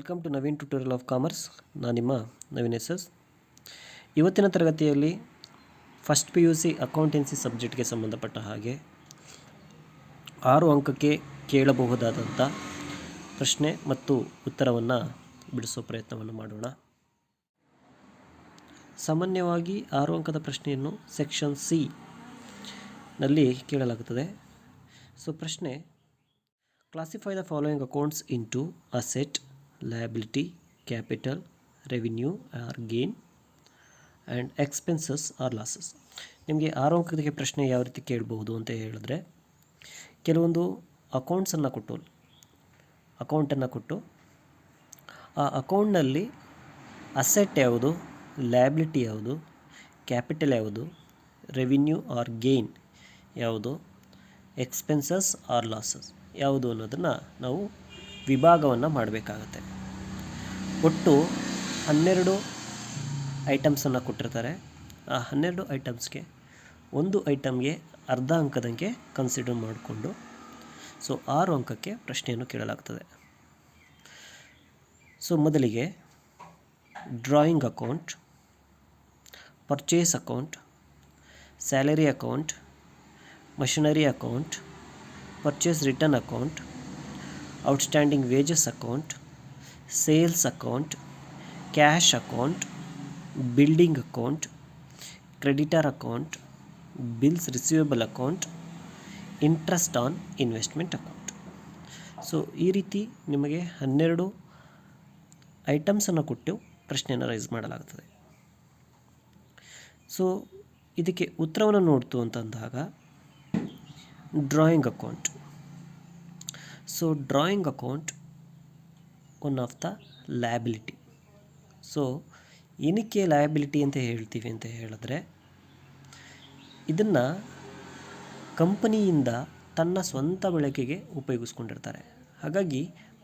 Welcome to Naveen tutorial of commerce. ನಾನು ನಿಮ್ಮ Naveen S. ಇವತ್ತಿನ ತರಗತಿಯಲ್ಲಿ ಫಸ್ಟ್ PUC ಅಕೌಂಟೆನ್ಸಿ ಸಬ್ಜೆಕ್ಟ್ಗೆ ಸಂಬಂಧಪಟ್ಟ ಹಾಗೆ 6 ಅಂಕಕ್ಕೆ ಕೇಳಬಹುದಾದಂಥ ಪ್ರಶ್ನೆ ಮತ್ತು ಉತ್ತರವನ್ನು ಬಿಡಿಸೋ ಪ್ರಯತ್ನವನ್ನು ಮಾಡೋಣ. ಸಾಮಾನ್ಯವಾಗಿ 6 ಅಂಕದ ಪ್ರಶ್ನೆಯನ್ನು ಸೆಕ್ಷನ್ ಸಿ ನಲ್ಲಿ ಕೇಳಲಾಗುತ್ತದೆ. ಸೊ ಪ್ರಶ್ನೆ, classify the following accounts into asset, liability, capital, revenue or gain and expenses or losses. ನಿಮಗೆ 6 ಅಂಕಕ್ಕೆ ಪ್ರಶ್ನೆ ಯಾವ ರೀತಿ ಕೇಳಬಹುದು ಅಂತ ಹೇಳಿದ್ರೆ, ಕೆಲವೊಂದು ಅಕೌಂಟ್ಸನ್ನು ಕೊಟ್ಟು ಆ ಅಕೌಂಟ್ನಲ್ಲಿ ಅಸೆಟ್ ಯಾವುದು, ಲಯಬಿಲಿಟಿ ಯಾವುದು, ಕ್ಯಾಪಿಟಲ್ ಯಾವುದು, ರೆವಿನ್ಯೂ ಆರ್ ಗೇನ್ ಯಾವುದು, ಎಕ್ಸ್ಪೆನ್ಸಸ್ ಆರ್ ಲಾಸಸ್ ಯಾವುದು ಅನ್ನೋದನ್ನು ನಾವು ವಿಭಾಗವನ್ನು ಮಾಡಬೇಕಾಗತ್ತೆ. ಒಟ್ಟು 12 ಐಟಮ್ಸನ್ನು ಕೊಟ್ಟಿರ್ತಾರೆ. ಆ 12 ಐಟಮ್ಸ್ಗೆ ಒಂದು ಐಟಮ್ಗೆ ಅರ್ಧ ಅಂಕದಂಗೆ ಕನ್ಸಿಡರ್ ಮಾಡಿಕೊಂಡು 6 ಅಂಕಕ್ಕೆ ಪ್ರಶ್ನೆಯನ್ನು ಕೇಳಲಾಗ್ತದೆ. ಮೊದಲಿಗೆ drawing account, purchase account, salary account, machinery account, purchase return account, outstanding wages account, sales account, cash account, building account, creditor account, bills receivable account, interest on investment account. ಈ ರೀತಿ ನಿಮಗೆ 12 ಐಟಮ್ಸನ್ನು ಕೊಟ್ಟು ಪ್ರಶ್ನೆಯನ್ನು ರೈಸ್ ಮಾಡಲಾಗುತ್ತದೆ. ಇದಕ್ಕೆ ಉತ್ತರವನ್ನು ನೋಡ್ತು ಅಂತಂದಾಗ drawing account. Drawing account one of the liability. ಏನಕ್ಕೆ ಲಯಬಿಲಿಟಿ ಅಂತ ಹೇಳ್ತೀವಿ ಅಂತ ಹೇಳಿದ್ರೆ, ಇದನ್ನು ಕಂಪನಿಯಿಂದ ತನ್ನ ಸ್ವಂತ ಬಳಕೆಗೆ ಉಪಯೋಗಿಸ್ಕೊಂಡಿರ್ತಾರೆ. ಹಾಗಾಗಿ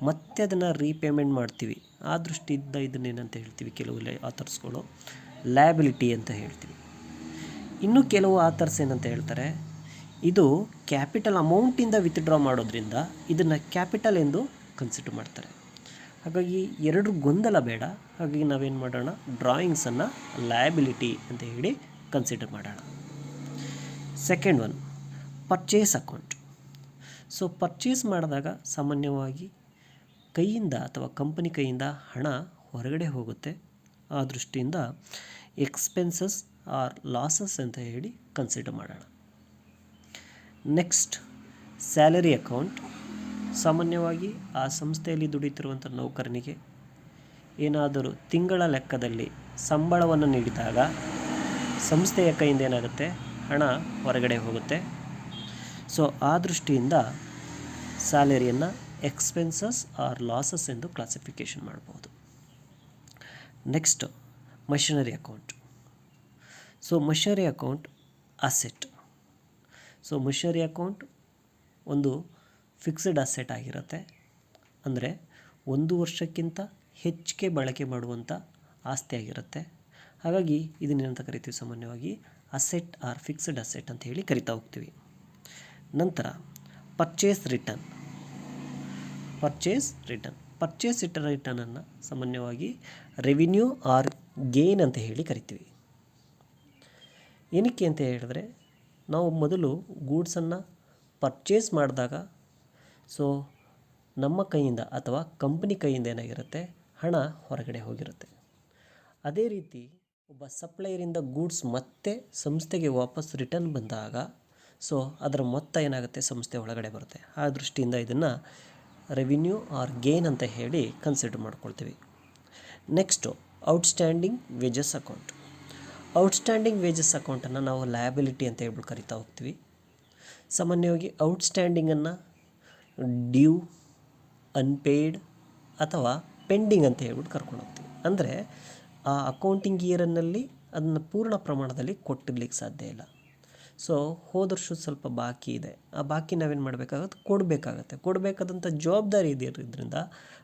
ಮತ್ತೆ ಅದನ್ನು ರೀಪೇಮೆಂಟ್ ಮಾಡ್ತೀವಿ. ಆ ದೃಷ್ಟಿಯಿಂದ ಇದನ್ನೇನಂತ ಹೇಳ್ತೀವಿ, ಕೆಲವು ಆಥರ್ಸ್ಗಳು ಲಯಬಿಲಿಟಿ ಅಂತ ಹೇಳ್ತೀವಿ. ಇನ್ನು ಕೆಲವು ಆಥರ್ಸ್ ಏನಂತ ಹೇಳ್ತಾರೆ, ಇದು ಕ್ಯಾಪಿಟಲ್ ಅಮೌಂಟಿಂದ ವಿತ್ಡ್ರಾ ಮಾಡೋದ್ರಿಂದ ಇದನ್ನು ಕ್ಯಾಪಿಟಲ್ ಎಂದು ಕನ್ಸಿಡರ್ ಮಾಡ್ತಾರೆ. ಹಾಗಾಗಿ ಎರಡು ಗೊಂದಲ ಬೇಡ. ಹಾಗಾಗಿ ನಾವೇನು ಮಾಡೋಣ, ಡ್ರಾಯಿಂಗ್ಸನ್ನು ಲಯಬಿಲಿಟಿ ಅಂತ ಹೇಳಿ ಕನ್ಸಿಡರ್ ಮಾಡೋಣ. Second one, purchase account. Purchase ಮಾಡಿದಾಗ ಸಾಮಾನ್ಯವಾಗಿ ಕೈಯಿಂದ ಅಥವಾ ಕಂಪನಿ ಕೈಯಿಂದ ಹಣ ಹೊರಗಡೆ ಹೋಗುತ್ತೆ. ಆ ದೃಷ್ಟಿಯಿಂದ ಎಕ್ಸ್ಪೆನ್ಸಸ್ ಆರ್ ಲಾಸಸ್ ಅಂತ ಹೇಳಿ ಕನ್ಸಿಡರ್ ಮಾಡೋಣ. Next, salary account. ಸಾಮಾನ್ಯವಾಗಿ ಆ ಸಂಸ್ಥೆಯಲ್ಲಿ ದುಡಿತಿರುವಂಥ ನೌಕರನಿಗೆ ಏನಾದರೂ ತಿಂಗಳ ಲೆಕ್ಕದಲ್ಲಿ ಸಂಬಳವನ್ನು ನೀಡಿದಾಗ ಸಂಸ್ಥೆಯ ಕೈಯಿಂದ ಏನಾಗುತ್ತೆ, ಹಣ ಹೊರಗಡೆ ಹೋಗುತ್ತೆ. ಆ ದೃಷ್ಟಿಯಿಂದ ಸ್ಯಾಲರಿಯನ್ನು ಎಕ್ಸ್ಪೆನ್ಸಸ್ ಆರ್ ಲಾಸಸ್ ಎಂದು ಕ್ಲಾಸಿಫಿಕೇಷನ್ ಮಾಡ್ಬೋದು. Next, machinery account. Machinery account asset. Machinery account ಒಂದು ಫಿಕ್ಸ್ಡ್ ಅಸೆಟ್ ಆಗಿರುತ್ತೆ. ಅಂದರೆ 1 ವರ್ಷಕ್ಕಿಂತ ಹೆಚ್ಚಿಗೆ ಬಳಕೆ ಮಾಡುವಂಥ ಆಸ್ತಿ ಆಗಿರುತ್ತೆ. ಹಾಗಾಗಿ ಇದನ್ನೇನಂತ ಕರಿತೀವಿ, ಸಾಮಾನ್ಯವಾಗಿ ಅಸೆಟ್ ಆರ್ ಫಿಕ್ಸ್ಡ್ ಅಸೆಟ್ ಅಂತ ಹೇಳಿ ಕರಿತಾ ಹೋಗ್ತೀವಿ. ನಂತರ ಪರ್ಚೇಸ್ ರಿಟರ್ನ್. ಪರ್ಚೇಸ್ ರಿಟರ್ನನ್ನು ಸಾಮಾನ್ಯವಾಗಿ ರೆವಿನ್ಯೂ ಆರ್ ಗೇನ್ ಅಂತ ಹೇಳಿ ಕರಿತೀವಿ. ಏನಕ್ಕೆ ಅಂತ ಹೇಳಿದ್ರೆ, ನಾವು ಮೊದಲು ಗೂಡ್ಸನ್ನು ಪರ್ಚೇಸ್ ಮಾಡಿದಾಗ ನಮ್ಮ ಕೈಯಿಂದ ಅಥವಾ ಕಂಪನಿ ಕೈಯಿಂದ ಏನಾಗಿರುತ್ತೆ, ಹಣ ಹೊರಗಡೆ ಹೋಗಿರುತ್ತೆ. ಅದೇ ರೀತಿ ಒಬ್ಬ ಸಪ್ಲೈಯರಿಂದ ಗೂಡ್ಸ್ ಮತ್ತೆ ಸಂಸ್ಥೆಗೆ ವಾಪಸ್ ರಿಟರ್ನ್ ಬಂದಾಗ ಅದರ ಮೊತ್ತ ಏನಾಗುತ್ತೆ, ಸಂಸ್ಥೆ ಒಳಗಡೆ ಬರುತ್ತೆ. ಆ ದೃಷ್ಟಿಯಿಂದ ಇದನ್ನು ರೆವಿನ್ಯೂ ಆರ್ ಗೇನ್ ಅಂತ ಹೇಳಿ ಕನ್ಸಿಡರ್ ಮಾಡ್ಕೊಳ್ತೀವಿ. Next, outstanding wages account. Outstanding wages ಅಕೌಂಟನ್ನು ನಾವು ಲಯಬಿಲಿಟಿ ಅಂತ ಹೇಳ್ಬಿಟ್ಟು ಕರಿತಾ ಹೋಗ್ತೀವಿ. ಸಾಮಾನ್ಯವಾಗಿ ಔಟ್ಸ್ಟ್ಯಾಂಡಿಂಗನ್ನು ಡ್ಯೂ, ಅನ್ಪೇಯ್ಡ್ ಅಥವಾ ಪೆಂಡಿಂಗ್ ಅಂತ ಹೇಳ್ಬಿಟ್ಟು ಕರ್ಕೊಂಡು ಹೋಗ್ತೀವಿ. ಅಂದರೆ ಆ ಅಕೌಂಟಿಂಗ್ ಇಯರನ್ನಲ್ಲಿ ಅದನ್ನು ಪೂರ್ಣ ಪ್ರಮಾಣದಲ್ಲಿ ಕೊಟ್ಟಿರ್ಲಿಕ್ಕೆ ಸಾಧ್ಯ ಇಲ್ಲ. ಹೋದ ವರ್ಷದ ಸ್ವಲ್ಪ ಬಾಕಿ ಇದೆ, ಆ ಬಾಕಿ ನಾವೇನು ಮಾಡಬೇಕಾಗುತ್ತೆ, ಕೊಡಬೇಕಾದಂಥ ಜವಾಬ್ದಾರಿ ಇದರಿಂದ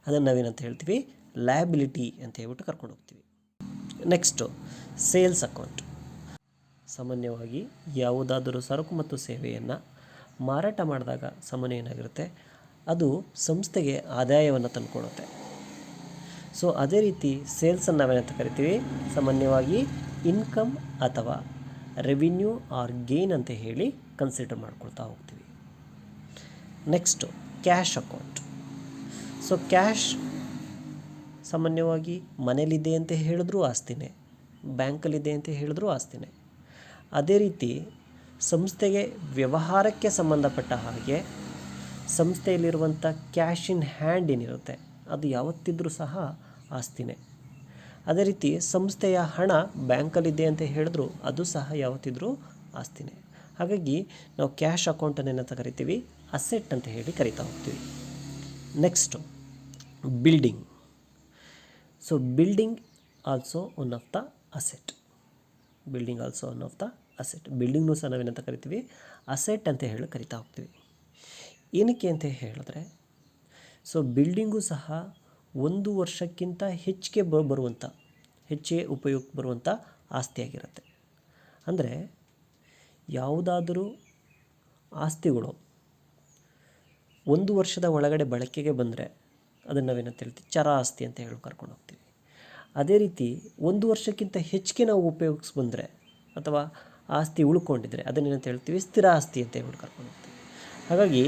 ಅದನ್ನು ನಾವೇನಂತ ಹೇಳ್ತೀವಿ, ಲಯಬಿಲಿಟಿ ಅಂತ ಹೇಳ್ಬಿಟ್ಟು ಕರ್ಕೊಂಡು ಹೋಗ್ತೀವಿ. Next, sales account. ಸಾಮಾನ್ಯವಾಗಿ ಯಾವುದಾದರೂ ಸರಕು ಮತ್ತು ಸೇವೆಯನ್ನು ಮಾರಾಟ ಮಾಡಿದಾಗ ಸಾಮಾನ್ಯ ಏನಾಗಿರುತ್ತೆ, ಅದು ಸಂಸ್ಥೆಗೆ ಆದಾಯವನ್ನು ತಂದುಕೊಡುತ್ತೆ. ಸೊ ಅದೇ ರೀತಿ ಸೇಲ್ಸನ್ನು ನಾವೇನಂತ ಕರಿತೀವಿ, ಸಾಮಾನ್ಯವಾಗಿ ಇನ್ಕಮ್ ಅಥವಾ ರೆವಿನ್ಯೂ ಆರ್ ಗೇನ್ ಅಂತ ಹೇಳಿ ಕನ್ಸಿಡರ್ ಮಾಡ್ಕೊಳ್ತಾ ಹೋಗ್ತೀವಿ. Next cash account. So cash ಸಾಮಾನ್ಯವಾಗಿ ಮನೇಲಿದೆ ಅಂತ ಹೇಳಿದ್ರೂ ಆಸ್ತಿನೇ, ಬ್ಯಾಂಕಲ್ಲಿದೆ ಅಂತ ಹೇಳಿದ್ರೂ ಆಸ್ತಿನೇ. ಅದೇ ರೀತಿ ಸಂಸ್ಥೆಗೆ ವ್ಯವಹಾರಕ್ಕೆ ಸಂಬಂಧಪಟ್ಟ ಹಾಗೆ ಸಂಸ್ಥೆಯಲ್ಲಿರುವಂಥ ಕ್ಯಾಶ್ ಇನ್ ಹ್ಯಾಂಡ್ ಏನಿರುತ್ತೆ ಅದು ಯಾವತ್ತಿದ್ರೂ ಸಹ ಆಸ್ತಿನೇ. ಅದೇ ರೀತಿ ಸಂಸ್ಥೆಯ ಹಣ ಬ್ಯಾಂಕಲ್ಲಿದೆ ಅಂತ ಹೇಳಿದ್ರು ಅದು ಸಹ ಯಾವತ್ತಿದ್ರೂ ಆಸ್ತಿನೇ. ಹಾಗಾಗಿ ನಾವು ಕ್ಯಾಶ್ ಅಕೌಂಟನ್ನು ಏನಂತ ಕರಿತೀವಿ, ಅಸೆಟ್ ಅಂತ ಹೇಳಿ ಕರಿತಾ ಹೋಗ್ತೀವಿ. Next building. So building also one of the asset. Building also one of the asset. ಬಿಲ್ಡಿಂಗ್ನೂ ಸಹ ನಾವೇನಂತ ಕರಿತೀವಿ, ಅಸೆಟ್ ಅಂತ ಹೇಳಿ ಕರಿತಾ ಹೋಗ್ತೀವಿ. ಏನಕ್ಕೆ ಅಂತ ಹೇಳಿದ್ರೆ, ಸೊ ಬಿಲ್ಡಿಂಗು ಸಹ 1 ವರ್ಷಕ್ಕಿಂತ ಹೆಚ್ಚಿಗೆ ಹೆಚ್ಚಿಗೆ ಉಪಯೋಗಕ್ಕೆ ಬರುವಂಥ ಆಸ್ತಿಯಾಗಿರುತ್ತೆ. ಅಂದರೆ ಯಾವುದಾದರೂ ಆಸ್ತಿಗಳು 1 ವರ್ಷದ ಒಳಗಡೆ ಬಳಕೆಗೆ ಬಂದರೆ ಅದನ್ನು ನಾವೇನಂತ ಹೇಳ್ತೀವಿ, ಚರ ಆಸ್ತಿ ಅಂತ ಹೇಳಿ ಕರ್ಕೊಂಡು ಹೋಗ್ತೀವಿ. ಅದೇ ರೀತಿ 1 ವರ್ಷಕ್ಕಿಂತ ಹೆಚ್ಚಿಗೆ ನಾವು ಉಪಯೋಗಿಸಿ ಬಂದರೆ ಅಥವಾ ಆಸ್ತಿ ಉಳ್ಕೊಂಡಿದ್ರೆ ಅದನ್ನೇನಂತ ಹೇಳ್ತೀವಿ, ಸ್ಥಿರ ಆಸ್ತಿ ಅಂತ ಹೇಳಿ ಕರ್ಕೊಂಡು ಹೋಗ್ತೀವಿ. ಹಾಗಾಗಿ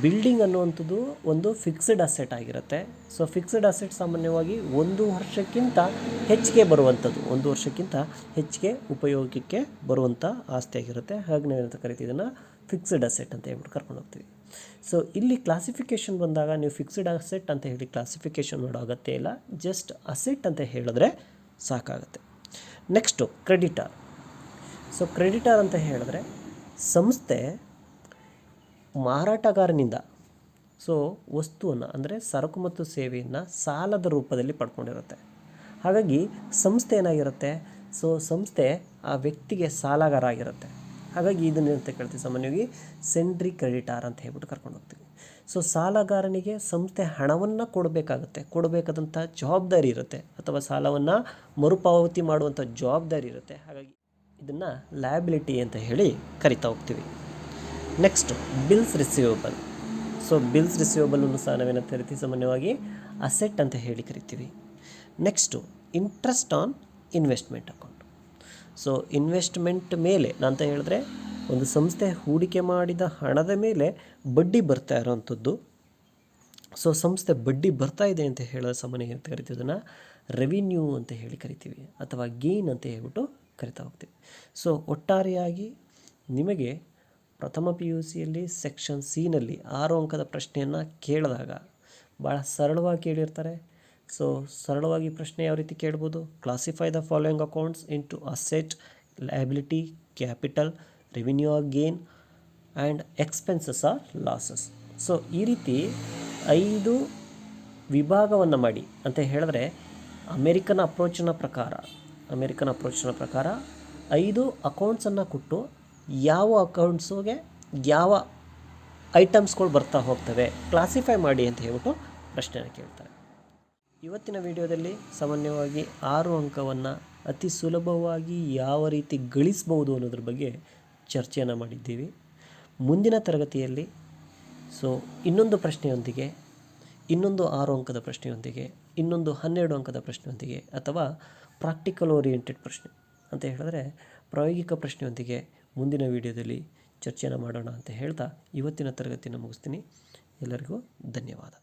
ಬಿಲ್ಡಿಂಗ್ ಅನ್ನುವಂಥದ್ದು ಒಂದು ಫಿಕ್ಸ್ಡ್ ಅಸೆಟ್ ಆಗಿರುತ್ತೆ. ಸೊ ಫಿಕ್ಸ್ಡ್ ಅಸೆಟ್ ಸಾಮಾನ್ಯವಾಗಿ 1 ವರ್ಷಕ್ಕಿಂತ ಹೆಚ್ಚಿಗೆ ಬರುವಂಥದ್ದು, 1 ವರ್ಷಕ್ಕಿಂತ ಹೆಚ್ಚಿಗೆ ಉಪಯೋಗಕ್ಕೆ ಬರುವಂಥ ಆಸ್ತಿ ಆಗಿರುತ್ತೆ. ಹಾಗೆ ನಾವೇನಂತ ಕರಿತೀವಿ, ಇದನ್ನು ಫಿಕ್ಸ್ಡ್ ಅಸೆಟ್ ಅಂತ ಹೇಳ್ಬಿಟ್ಟು ಕರ್ಕೊಂಡು ಹೋಗ್ತೀವಿ. ಸೊ ಇಲ್ಲಿ ಕ್ಲಾಸಿಫಿಕೇಷನ್ ಬಂದಾಗ ನೀವು ಫಿಕ್ಸ್ಡ್ ಅಸೆಟ್ ಅಂತ ಹೇಳಿ ಕ್ಲಾಸಿಫಿಕೇಷನ್ ಮಾಡೋ ಅಗತ್ಯ ಇಲ್ಲ, ಜಸ್ಟ್ ಅಸೆಟ್ ಅಂತ ಹೇಳಿದ್ರೆ ಸಾಕಾಗುತ್ತೆ. Next creditor. ಸೊ ಕ್ರೆಡಿಟರ್ ಅಂತ ಹೇಳಿದ್ರೆ ಸಂಸ್ಥೆ ಮಾರಾಟಗಾರನಿಂದ ಸೊ ವಸ್ತುವನ್ನು ಅಂದರೆ ಸರಕು ಮತ್ತು ಸೇವೆಯನ್ನು ಸಾಲದ ರೂಪದಲ್ಲಿ ಪಡ್ಕೊಂಡಿರುತ್ತೆ. ಹಾಗಾಗಿ ಸಂಸ್ಥೆ ಏನಾಗಿರುತ್ತೆ, ಸೊ ಸಂಸ್ಥೆ ಆ ವ್ಯಕ್ತಿಗೆ ಸಾಲಗಾರ ಆಗಿರುತ್ತೆ. ಹಾಗಾಗಿ ಇದನ್ನೇನಂತ ಕೇಳ್ತೀವಿ, ಸಾಮಾನ್ಯವಾಗಿ ಸೆಂಡ್ರಿ ಕ್ರೆಡಿಟಾರ್ ಅಂತ ಹೇಳ್ಬಿಟ್ಟು ಕರ್ಕೊಂಡು ಹೋಗ್ತೀವಿ. ಸೊ ಸಾಲಗಾರನಿಗೆ ಸಂಸ್ಥೆ ಹಣವನ್ನು ಕೊಡಬೇಕಾದಂಥ ಜವಾಬ್ದಾರಿ ಇರುತ್ತೆ, ಅಥವಾ ಸಾಲವನ್ನು ಮರುಪಾವತಿ ಮಾಡುವಂಥ ಜವಾಬ್ದಾರಿ ಇರುತ್ತೆ. ಹಾಗಾಗಿ ಇದನ್ನು ಲಯಬಿಲಿಟಿ ಅಂತ ಹೇಳಿ ಕರಿತಾ ಹೋಗ್ತೀವಿ. Next bills receivable. So bills ರಿಸೀವಬಲನ್ನು ಸಹ ನಾವೇನಂತ ಕರಿತೀವಿ, ಸಾಮಾನ್ಯವಾಗಿ ಅಸೆಟ್ ಅಂತ ಹೇಳಿ ಕರಿತೀವಿ. Next interest on investment account. So investment ಮೇಲೆ ಅಂತ ಹೇಳಿದ್ರೆ ಒಂದು ಸಂಸ್ಥೆ ಹೂಡಿಕೆ ಮಾಡಿದ ಹಣದ ಮೇಲೆ ಬಡ್ಡಿ ಬರ್ತಾ ಇರೋವಂಥದ್ದು. ಸೊ ಸಂಸ್ಥೆ ಬಡ್ಡಿ ಬರ್ತಾ ಇದೆ ಅಂತ ಹೇಳೋ ಸಾಮಾನ್ಯ ಅಂತ ಕರಿತೀವಿ, ಅದನ್ನು ರೆವಿನ್ಯೂ ಅಂತ ಹೇಳಿ ಕರಿತೀವಿ, ಅಥವಾ ಗೇನ್ ಅಂತ ಹೇಳ್ಬಿಟ್ಟು ಕರಿತಾ ಹೋಗ್ತೀವಿ. ಸೊ ಒಟ್ಟಾರೆಯಾಗಿ ನಿಮಗೆ ಪ್ರಥಮ PUCಯಲ್ಲಿ ಸೆಕ್ಷನ್ ಸಿನಲ್ಲಿ 6 ಅಂಕದ ಪ್ರಶ್ನೆಯನ್ನು ಕೇಳಿದಾಗ ಭಾಳ ಸರಳವಾಗಿ ಕೇಳಿರ್ತಾರೆ. ಸೊ ಸರಳವಾಗಿ ಪ್ರಶ್ನೆ ಯಾವ ರೀತಿ ಕೇಳ್ಬೋದು, classify the following accounts into asset, liability, capital, revenue or gain and expenses or losses. So ಈ ರೀತಿ 5 ವಿಭಾಗವನ್ನು ಮಾಡಿ ಅಂತ ಹೇಳಿದ್ರೆ ಅಮೇರಿಕನ್ ಅಪ್ರೋಚಿನ ಪ್ರಕಾರ 5 ಅಕೌಂಟ್ಸನ್ನು ಕೊಟ್ಟು ಯಾವ ಅಕೌಂಟ್ಸಿಗೆ ಯಾವ ಐಟಮ್ಸ್ಗಳು ಬರ್ತಾ ಹೋಗ್ತವೆ ಕ್ಲಾಸಿಫೈ ಮಾಡಿ ಅಂತ ಹೇಳ್ಬಿಟ್ಟು ಪ್ರಶ್ನೆನ ಕೇಳ್ತಾರೆ. ಇವತ್ತಿನ ವಿಡಿಯೋದಲ್ಲಿ ಸಾಮಾನ್ಯವಾಗಿ 6 ಅಂಕವನ್ನು ಅತಿ ಸುಲಭವಾಗಿ ಯಾವ ರೀತಿ ಗಳಿಸ್ಬೋದು ಅನ್ನೋದ್ರ ಬಗ್ಗೆ ಚರ್ಚೆಯನ್ನು ಮಾಡಿದ್ದೀವಿ. ಮುಂದಿನ ತರಗತಿಯಲ್ಲಿ ಸೊ ಇನ್ನೊಂದು ಪ್ರಶ್ನೆಯೊಂದಿಗೆ, ಇನ್ನೊಂದು 6 ಅಂಕದ ಪ್ರಶ್ನೆಯೊಂದಿಗೆ, ಇನ್ನೊಂದು 12 ಅಂಕದ ಪ್ರಶ್ನೆಯೊಂದಿಗೆ, ಅಥವಾ ಪ್ರಾಕ್ಟಿಕಲ್ ಓರಿಯೆಂಟೆಡ್ ಪ್ರಶ್ನೆ ಅಂತ ಹೇಳಿದ್ರೆ ಪ್ರಾಯೋಗಿಕ ಪ್ರಶ್ನೆಯೊಂದಿಗೆ ಮುಂದಿನ ವಿಡಿಯೋದಲ್ಲಿ ಚರ್ಚೆಯನ್ನು ಮಾಡೋಣ ಅಂತ ಹೇಳ್ತಾ ಇವತ್ತಿನ ತರಗತಿಯನ್ನು ಮುಗಿಸ್ತೀನಿ. ಎಲ್ಲರಿಗೂ ಧನ್ಯವಾದ.